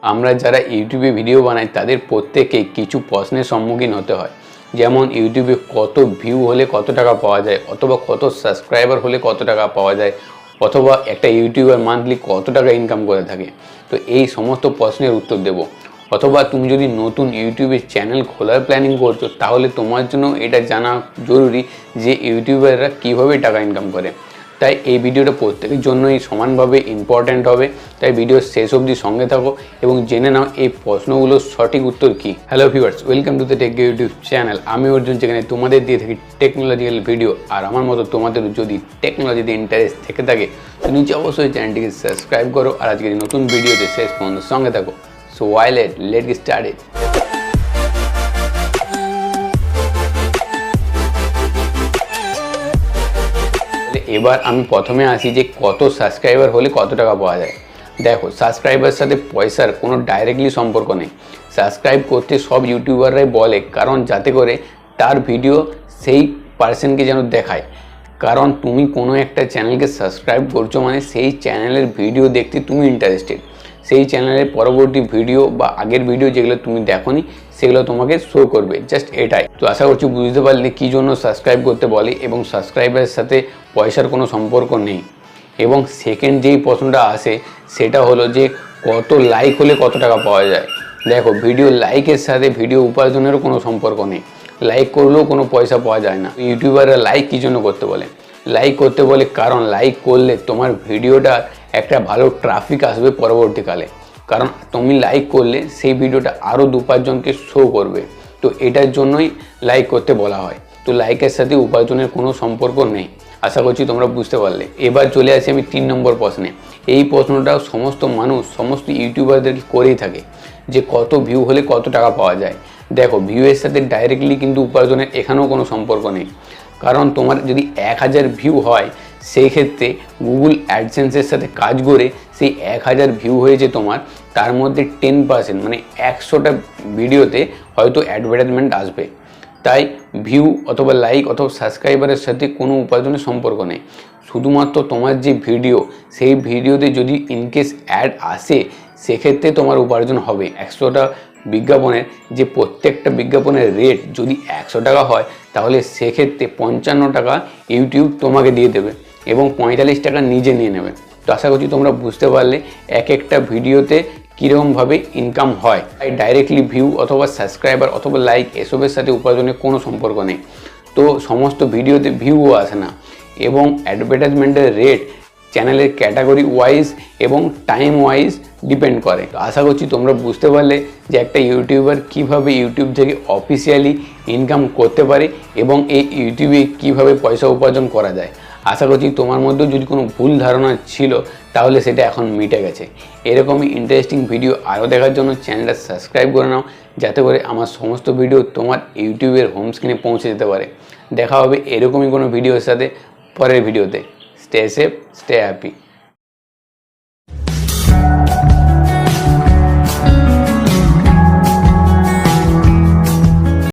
আমরা যারা ইউটিউবে ভিডিও বানাই তাদের প্রত্যেকেই কিছু প্রশ্নের সম্মুখীন হতে হয়, যেমন ইউটিউবে কত ভিউ হলে কত টাকা পাওয়া যায়, অথবা কত সাবস্ক্রাইবার হলে কত টাকা পাওয়া যায়, অথবা একটা ইউটিউবার মান্থলি কত টাকা ইনকাম করে থাকে। তো এই সমস্ত প্রশ্নের উত্তর দেব। অথবা তুমি যদি নতুন ইউটিউবে চ্যানেল খোলার প্ল্যানিং করছো, তাহলে তোমার জন্য এটা জানা জরুরি যে ইউটিউবাররা কীভাবে টাকা ইনকাম করে। তাই এই ভিডিওটা প্রত্যেকের জন্যই সমানভাবে ইম্পর্ট্যান্ট হবে। তাই ভিডিও শেষ অবধি সঙ্গে থাকো এবং জেনে নাও এই প্রশ্নগুলোর সঠিক উত্তর কী। Hello viewers, welcome to the টেকে ইউটিউব চ্যানেল। আমি অর্জুন, যেখানে তোমাদের দিয়ে থাকি টেকনোলজিক্যাল ভিডিও। আর আমার মতো তোমাদের যদি টেকনোলজিতে ইন্টারেস্ট থেকে থাকে তো নিচে অবশ্যই চ্যানেলটিকে সাবস্ক্রাইব করো আর আজকের নতুন ভিডিওতে শেষ পর্যন্ত সঙ্গে থাকো। So let's get started. এবার আমি প্রথমে আসি যে কত সাবস্ক্রাইবার হলে কত টাকা পাওয়া যায়। দেখো, সাবস্ক্রাইবার সাথে পয়সার কোনো ডাইরেক্টলি সম্পর্ক নেই। সাবস্ক্রাইব করতে সব ইউটিউবাররাই বলে, কারণ যাতে করে তার ভিডিও সেই পার্সনকে যেন দেখায়। কারণ তুমি কোনো একটা চ্যানেলকে সাবস্ক্রাইব করছো মানে সেই চ্যানেলের ভিডিও দেখতে তুমি ইন্টারেস্টেড। সেই চ্যানেলের পরবর্তী ভিডিও বা আগের ভিডিও যেগুলো তুমি দেখোনি সেগুলো তোমাকে শো করবে, জাস্ট এটাই। তো আশা করছি বুঝতে পারলে কী জন্য সাবস্ক্রাইব করতে বলে এবং সাবস্ক্রাইবারের সাথে পয়সার কোনো সম্পর্ক নেই। এবং সেকেন্ড যেই প্রশ্নটা আসে সেটা হলো যে কত লাইক হলে কত টাকা পাওয়া যায়। দেখো, ভিডিও লাইকের সাথে ভিডিও উপার্জনেরও কোনো সম্পর্ক নেই। লাইক করলেও কোনো পয়সা পাওয়া যায় না। ইউটিউবাররা লাইক কী জন্য করতে বলে? লাইক করতে বলে কারণ লাইক করলে তোমার ভিডিওটা একটা ভালো ট্রাফিক আসবে পরবর্তীকালে। কারণ তুমি লাইক করলে সেই ভিডিওটা আরও 2-5 জনকে শো করবে। তো এটার জন্যই লাইক করতে বলা হয়। তো লাইকের সাথে উপার্জনের কোনো সম্পর্ক নেই। আশা করছি তোমরা বুঝতে পারলে। এবার চলে আসি আমি 3 নম্বর প্রশ্নে। এই প্রশ্নটাও সমস্ত মানুষ সমস্ত ইউটিউবারদেরকে করেই থাকে যে কত ভিউ হলে কত টাকা পাওয়া যায়। দেখো, ভিউয়ের সাথে ডাইরেক্টলি কিন্তু উপার্জনের এখানেও কোনো সম্পর্ক নেই। কারণ তোমার যদি 1000 ভিউ হয়, সেই ক্ষেত্রে গুগল অ্যাডসেন্সের সাথে কাজ করে সেই 1000 ভিউ হয়েছে তোমার, তার মধ্যে 10% মানে 100টা ভিডিওতে হয়তো অ্যাডভার্টাইজমেন্ট আসবে। তাই ভিউ অথবা লাইক অথবা সাবস্ক্রাইবারের সাথে কোনো উপার্জনের সম্পর্ক নেই। শুধুমাত্র তোমার যে ভিডিও, সেই ভিডিওতে যদি ইনকেস অ্যাড আসে সেক্ষেত্রে তোমার উপার্জন হবে। 100টা বিজ্ঞাপনের যে প্রত্যেকটা বিজ্ঞাপনের রেট যদি 100 টাকা হয়, তাহলে সেক্ষেত্রে 55 টাকা ইউটিউব তোমাকে দিয়ে দেবে এবং 45 টাকা নিজে নিয়ে নেবে। তো আশা করছি তোমরা বুঝতে পারলে এক একটা ভিডিওতে কীরকমভাবে ইনকাম হয়। তাই ডাইরেক্টলি ভিউ অথবা সাবস্ক্রাইবার অথবা লাইক এসবের সাথে উপার্জনের কোনো সম্পর্ক নেই। তো সমস্ত ভিডিওতে ভিউও আসে না এবং অ্যাডভার্টাইজমেন্টের রেট চ্যানেলের ক্যাটাগরি ওয়াইজ এবং টাইম ওয়াইজ ডিপেন্ড করে। তো আশা করছি তোমরা বুঝতে পারলে যে একটা ইউটিউবার কীভাবে ইউটিউব থেকে অফিসিয়ালি ইনকাম করতে পারে এবং এই ইউটিউবে কীভাবে পয়সা উপার্জন করা যায়। আশা করছি তোমার মধ্যেও যদি কোনো ভুল ধারণা ছিল তাহলে সেটা এখন মিটে গেছে। এরকমই ইন্টারেস্টিং ভিডিও আরও দেখার জন্য চ্যানেলটা সাবস্ক্রাইব করে নাও, যাতে করে আমার সমস্ত ভিডিও তোমার ইউটিউবের হোম স্ক্রিনে পৌঁছে যেতে পারে। দেখা হবে এরকমই কোনো ভিডিওর সাথে পরের ভিডিওতে। Stay safe, stay happy.